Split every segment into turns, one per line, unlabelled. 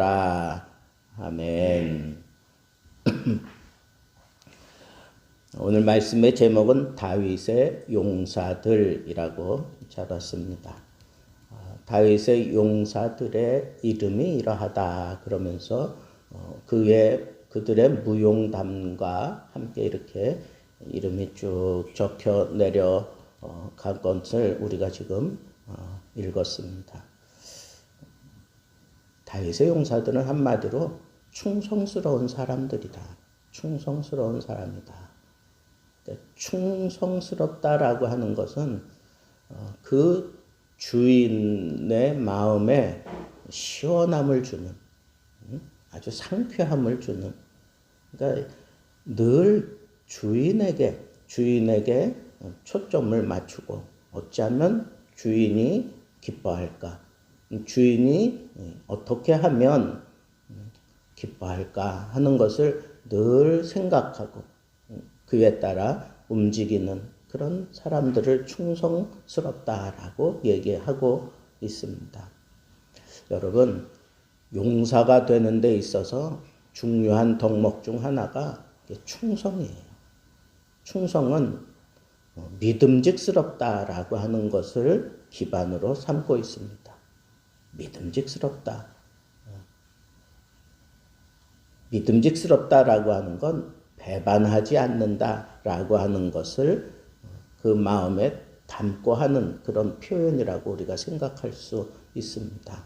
되리라. 아멘. 오늘 말씀의 제목은 다윗의 용사들이라고 잡았습니다. 다윗의 용사들의 이름이 이러하다 그러면서 그들의 무용담과 함께 이렇게 이름이 쭉 적혀 내려간 것을 우리가 지금 읽었습니다. 다윗의 용사들은 한마디로 충성스러운 사람들이다. 충성스러운 사람이다. 충성스럽다라고 하는 것은 그 주인의 마음에 시원함을 주는, 아주 상쾌함을 주는, 그러니까 늘 주인에게 초점을 맞추고 어찌하면 주인이 기뻐할까, 주인이 어떻게 하면 기뻐할까 하는 것을 늘 생각하고 그에 따라 움직이는 그런 사람들을 충성스럽다라고 얘기하고 있습니다. 여러분, 용사가 되는 데 있어서 중요한 덕목 중 하나가 충성이에요. 충성은 믿음직스럽다라고 하는 것을 기반으로 삼고 있습니다. 믿음직스럽다. 믿음직스럽다라고 하는 건 배반하지 않는다라고 하는 것을 그 마음에 담고 하는 그런 표현이라고 우리가 생각할 수 있습니다.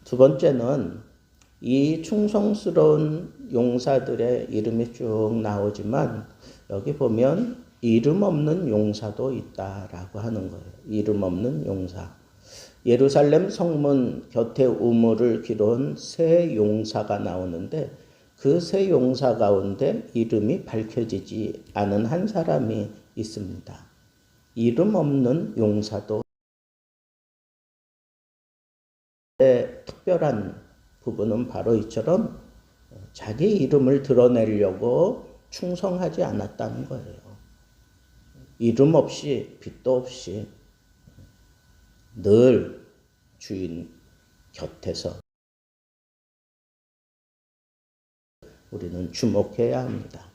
두 번째는 이 충성스러운 용사들의 이름이 쭉 나오지만 여기 보면 이름 없는 용사도 있다라고 하는 거예요. 이름 없는 용사. 예루살렘 성문 곁에 우물을 기르는 세 용사가 나오는데 그 세 용사 가운데 이름이 밝혀지지 않은 한 사람이 있습니다. 이름 없는 용사도 특별한 부분은 바로 이처럼 자기 이름을 드러내려고 충성하지 않았다는 거예요. 이름 없이 빚도 없이 늘 주인 곁에서 우리는 주목해야 합니다.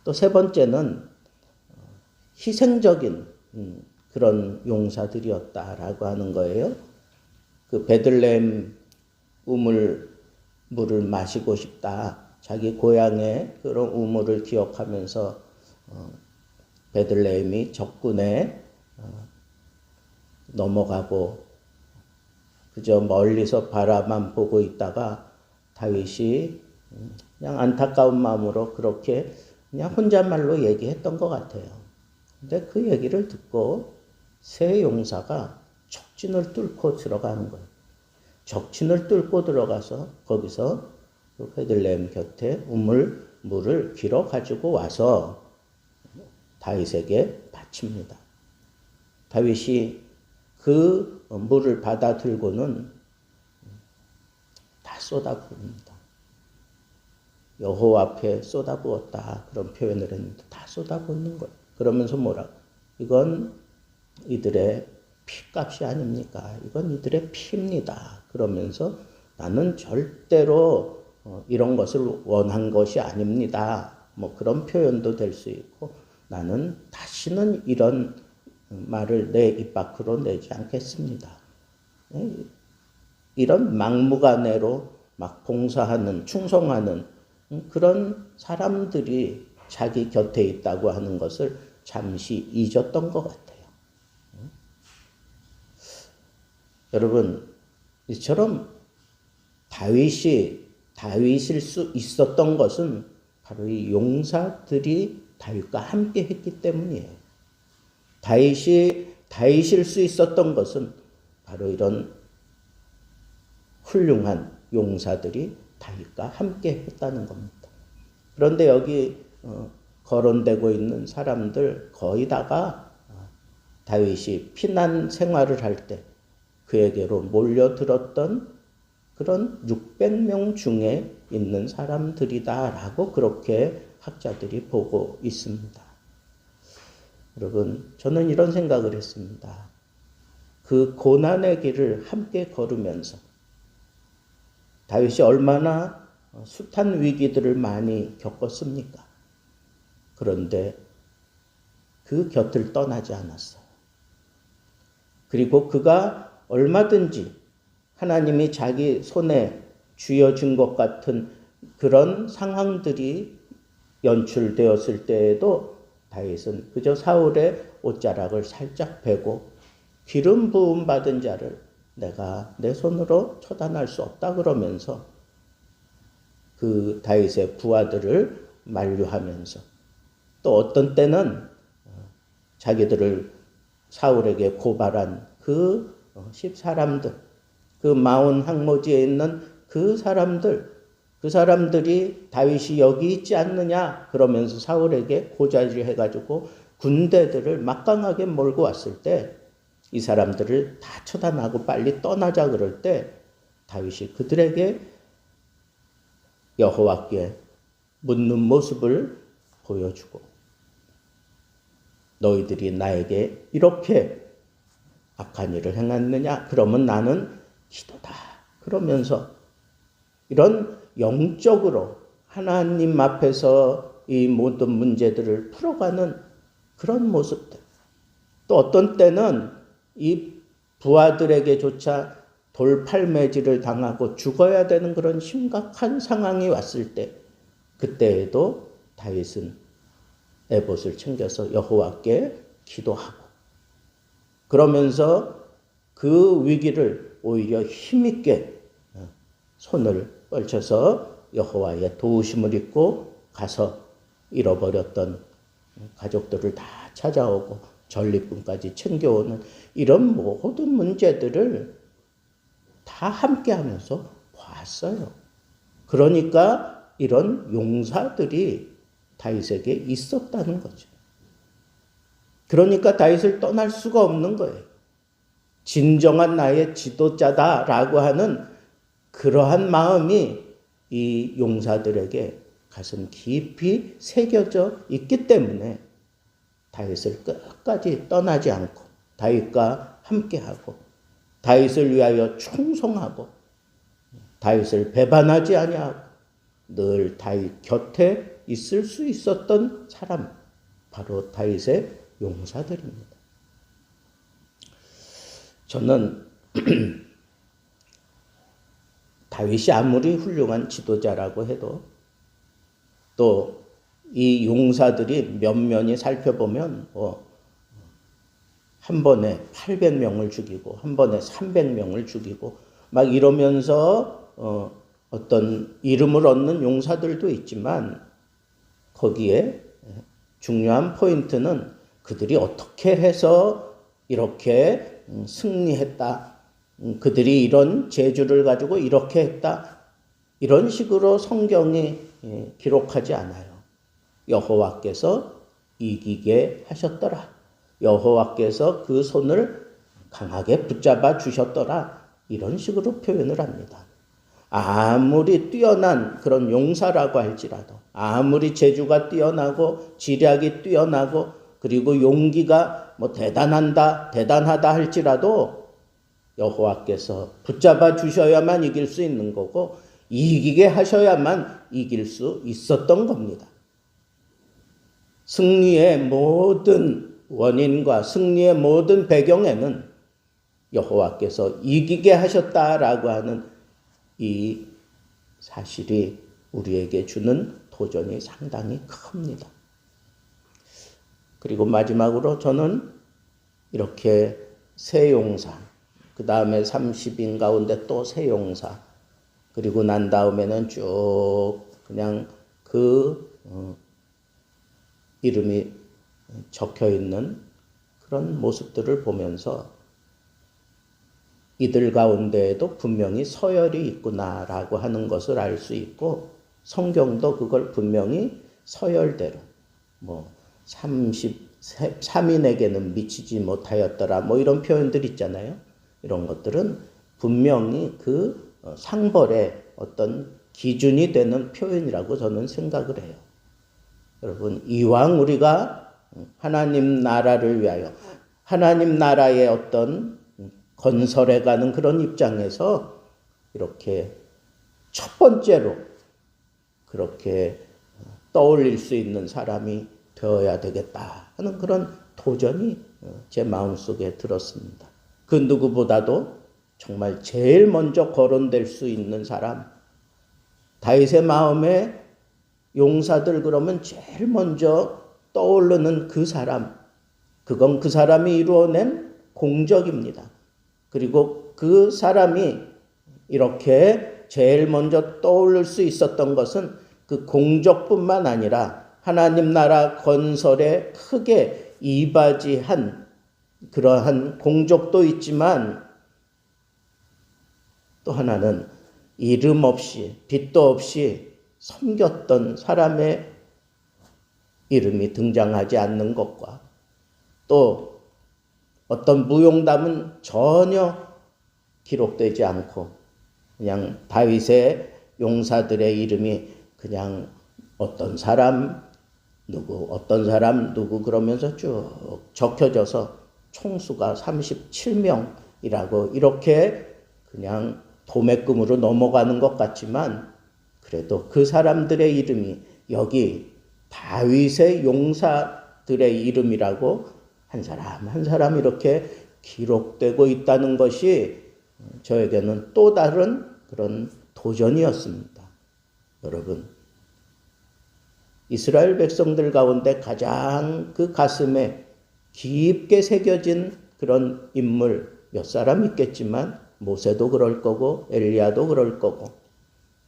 또 세 번째는 희생적인 그런 용사들이었다라고 하는 거예요. 그 베들레헴 물을 마시고 싶다. 자기 고향의 그런 우물을 기억하면서 베들레헴이 적군에 넘어가고 그저 멀리서 바라만 보고 있다가 다윗이 그냥 안타까운 마음으로 그렇게 그냥 혼잣말로 얘기했던 것 같아요. 근데 그 얘기를 듣고 세 용사가 적진을 뚫고 들어가는 거예요. 적진을 뚫고 들어가서 거기서 그 베들레헴 곁에 물을 길어 가지고 와서 다윗에게 바칩니다. 다윗이 그 물을 받아 들고는 다 쏟아부읍니다. 여호와 앞에 쏟아부었다 그런 표현을 했는데 다 쏟아붓는 거예요. 그러면서 뭐라? 이건 이들의 피값이 아닙니까? 이건 이들의 피입니다. 그러면서 나는 절대로 이런 것을 원한 것이 아닙니다. 뭐 그런 표현도 될 수 있고 나는 다시는 이런 말을 내 입 밖으로 내지 않겠습니다. 이런 막무가내로 막 봉사하는 충성하는 그런 사람들이 자기 곁에 있다고 하는 것을 잠시 잊었던 것 같아요. 여러분, 이처럼 다윗일 수 있었던 것은 바로 이 용사들이 다윗과 함께 했기 때문이에요. 다윗일 수 있었던 것은 바로 이런 훌륭한 용사들이 다윗과 함께 했다는 겁니다. 그런데 여기 거론되고 있는 사람들 거의 다가 다윗이 피난 생활을 할 때 그에게로 몰려들었던 그런 600명 중에 있는 사람들이다라고 그렇게 학자들이 보고 있습니다. 여러분, 저는 이런 생각을 했습니다. 그 고난의 길을 함께 걸으면서 다윗이 얼마나 숱한 위기들을 많이 겪었습니까? 그런데 그 곁을 떠나지 않았어요. 그리고 그가 얼마든지 하나님이 자기 손에 쥐어준 것 같은 그런 상황들이 연출되었을 때에도 다윗은 그저 사울의 옷자락을 살짝 베고 기름 부음 받은 자를 내가 내 손으로 처단할 수 없다 그러면서 그 다윗의 부하들을 만류하면서 또 어떤 때는 자기들을 사울에게 고발한 그 10사람들, 그 마온 항모지에 있는 그 사람들이 다윗이 여기 있지 않느냐 그러면서 사울에게 고자질해가지고 군대들을 막강하게 몰고 왔을 때 이 사람들을 다 처단하고 빨리 떠나자 그럴 때 다윗이 그들에게 여호와께 묻는 모습을 보여주고 너희들이 나에게 이렇게 악한 일을 행했느냐? 그러면 나는 기도다. 그러면서 이런 영적으로 하나님 앞에서 이 모든 문제들을 풀어가는 그런 모습들. 또 어떤 때는 이 부하들에게조차 돌팔매질을 당하고 죽어야 되는 그런 심각한 상황이 왔을 때 그때에도 다윗은 에봇을 챙겨서 여호와께 기도하고 그러면서 그 위기를 오히려 힘있게 손을 뻗쳐서 여호와의 도우심을 입고 가서 잃어버렸던 가족들을 다 찾아오고 전리품까지 챙겨오는 이런 모든 문제들을 다 함께하면서 봤어요. 그러니까 이런 용사들이 다윗에게 있었다는 거죠. 그러니까 다윗을 떠날 수가 없는 거예요. 진정한 나의 지도자다라고 하는 그러한 마음이 이 용사들에게 가슴 깊이 새겨져 있기 때문에 다윗을 끝까지 떠나지 않고 다윗과 함께하고 다윗을 위하여 충성하고 다윗을 배반하지 아니하고 늘 다윗 곁에 있을 수 있었던 사람 바로 다윗의 용사들입니다. 저는 다윗이 아무리 훌륭한 지도자라고 해도 또 이 용사들이 면면히 살펴보면 한 번에 800명을 죽이고 한 번에 300명을 죽이고 막 이러면서 어떤 이름을 얻는 용사들도 있지만 거기에 중요한 포인트는 그들이 어떻게 해서 이렇게 승리했다. 그들이 이런 재주를 가지고 이렇게 했다. 이런 식으로 성경이 기록하지 않아요. 여호와께서 이기게 하셨더라. 여호와께서 그 손을 강하게 붙잡아 주셨더라. 이런 식으로 표현을 합니다. 아무리 뛰어난 그런 용사라고 할지라도 아무리 재주가 뛰어나고 지략이 뛰어나고 그리고 용기가 대단하다 할지라도 여호와께서 붙잡아 주셔야만 이길 수 있는 거고 이기게 하셔야만 이길 수 있었던 겁니다. 승리의 모든 원인과 승리의 모든 배경에는 여호와께서 이기게 하셨다라고 하는 이 사실이 우리에게 주는 도전이 상당히 큽니다. 그리고 마지막으로 저는 이렇게 세 용사, 그 다음에 30인 가운데 또 세 용사, 그리고 난 다음에는 쭉 그냥 그 이름이 적혀 있는 그런 모습들을 보면서 이들 가운데에도 분명히 서열이 있구나라고 하는 것을 알 수 있고 성경도 그걸 분명히 서열대로 33인에게는 미치지 못하였더라 이런 표현들 있잖아요. 이런 것들은 분명히 그 상벌의 어떤 기준이 되는 표현이라고 저는 생각을 해요. 여러분 이왕 우리가 하나님 나라를 위하여 하나님 나라의 어떤 건설해가는 그런 입장에서 이렇게 첫 번째로 그렇게 떠올릴 수 있는 사람이 되어야 되겠다 하는 그런 도전이 제 마음속에 들었습니다. 그 누구보다도 정말 제일 먼저 거론될 수 있는 사람, 다윗의 마음에 용사들 그러면 제일 먼저 떠오르는 그 사람, 그건 그 사람이 이루어낸 공적입니다. 그리고 그 사람이 이렇게 제일 먼저 떠오를 수 있었던 것은 그 공적뿐만 아니라 하나님 나라 건설에 크게 이바지한 그러한 공적도 있지만 또 하나는 이름 없이 빛도 없이 섬겼던 사람의 이름이 등장하지 않는 것과 또 어떤 무용담은 전혀 기록되지 않고 그냥 다윗의 용사들의 이름이 그냥 어떤 사람 누구 그러면서 쭉 적혀져서 총수가 37명이라고 이렇게 그냥 도매금으로 넘어가는 것 같지만 그래도 그 사람들의 이름이 여기 다윗의 용사들의 이름이라고 한 사람 한 사람 이렇게 기록되고 있다는 것이 저에게는 또 다른 그런 도전이었습니다. 여러분, 이스라엘 백성들 가운데 가장 그 가슴에 깊게 새겨진 그런 인물 몇 사람 있겠지만 모세도 그럴 거고 엘리야도 그럴 거고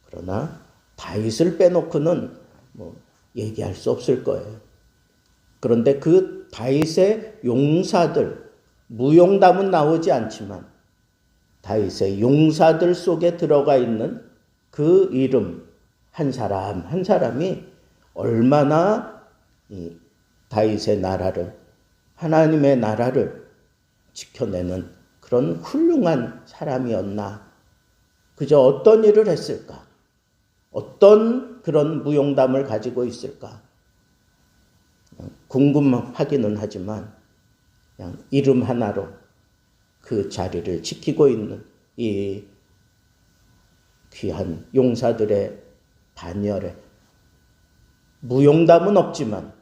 그러나 다윗을 빼놓고는 얘기할 수 없을 거예요. 그런데 그 다윗의 용사들, 무용담은 나오지 않지만 다윗의 용사들 속에 들어가 있는 그 이름 한 사람 한 사람이 얼마나 이 다윗의 나라를 하나님의 나라를 지켜내는 그런 훌륭한 사람이었나. 그저 어떤 일을 했을까? 어떤 그런 무용담을 가지고 있을까? 궁금하기는 하지만 그냥 이름 하나로 그 자리를 지키고 있는 이 귀한 용사들의 반열에 무용담은 없지만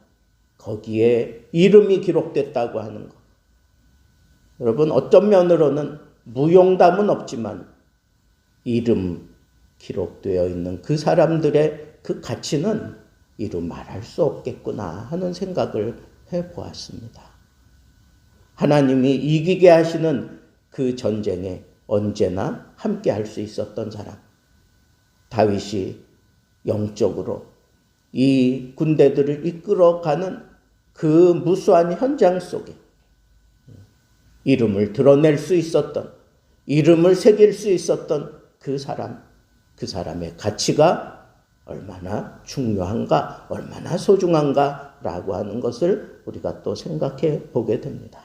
거기에 이름이 기록됐다고 하는 것. 여러분, 어떤 면으로는 무용담은 없지만 이름 기록되어 있는 그 사람들의 그 가치는 이루 말할 수 없겠구나 하는 생각을 해보았습니다. 하나님이 이기게 하시는 그 전쟁에 언제나 함께 할 수 있었던 사람. 다윗이 영적으로 이 군대들을 이끌어가는 그 무수한 현장 속에 이름을 드러낼 수 있었던, 이름을 새길 수 있었던 그 사람, 그 사람의 가치가 얼마나 중요한가, 얼마나 소중한가라고 하는 것을 우리가 또 생각해 보게 됩니다.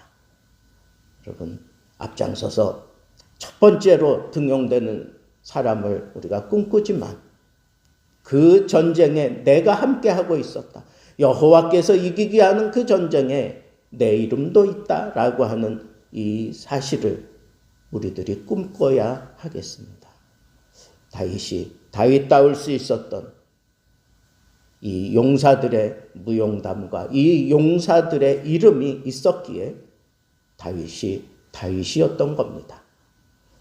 여러분, 앞장서서 첫 번째로 등용되는 사람을 우리가 꿈꾸지만 그 전쟁에 내가 함께하고 있었다. 여호와께서 이기게 하는 그 전쟁에 내 이름도 있다라고 하는 이 사실을 우리들이 꿈꿔야 하겠습니다. 다윗이 다윗다울 수 있었던 이 용사들의 무용담과 이 용사들의 이름이 있었기에 다윗이었던 겁니다.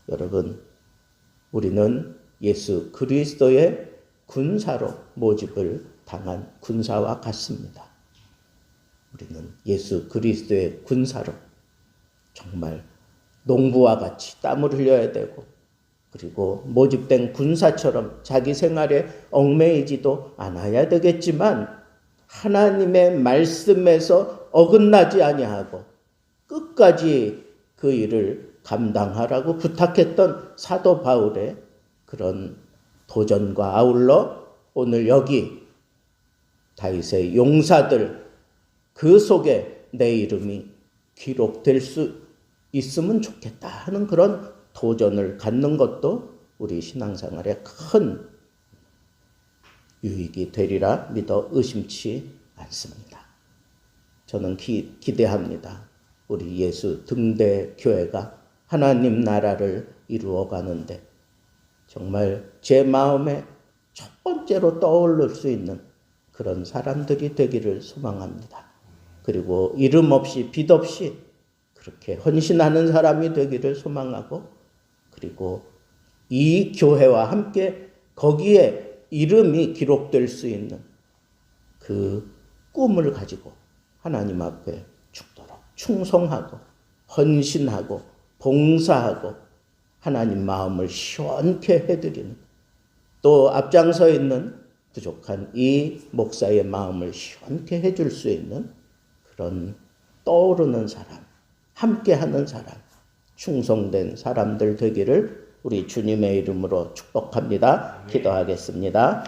여러분, 우리는 예수 그리스도의 군사로 모집을 당한 군사와 같습니다. 우리는 예수 그리스도의 군사로 정말 농부와 같이 땀을 흘려야 되고 그리고 모집된 군사처럼 자기 생활에 얽매이지도 않아야 되겠지만 하나님의 말씀에서 어긋나지 아니하고 끝까지 그 일을 감당하라고 부탁했던 사도 바울의 그런 도전과 아울러 오늘 여기 다윗의 용사들 그 속에 내 이름이 기록될 수 있으면 좋겠다 하는 그런 도전을 갖는 것도 우리 신앙생활에 큰 유익이 되리라 믿어 의심치 않습니다. 저는 기대합니다. 우리 예수 등대 교회가 하나님 나라를 이루어 가는데 정말 제 마음에 첫 번째로 떠오를 수 있는 그런 사람들이 되기를 소망합니다. 그리고 이름 없이 빚 없이 그렇게 헌신하는 사람이 되기를 소망하고, 그리고 이 교회와 함께 거기에 이름이 기록될 수 있는 그 꿈을 가지고 하나님 앞에 죽도록 충성하고 헌신하고 봉사하고 하나님 마음을 시원케 해드리는, 또 앞장서 있는 부족한 이 목사의 마음을 시원케 해줄 수 있는 그런 떠오르는 사람, 함께하는 사람, 충성된 사람들 되기를 우리 주님의 이름으로 축복합니다. 기도하겠습니다.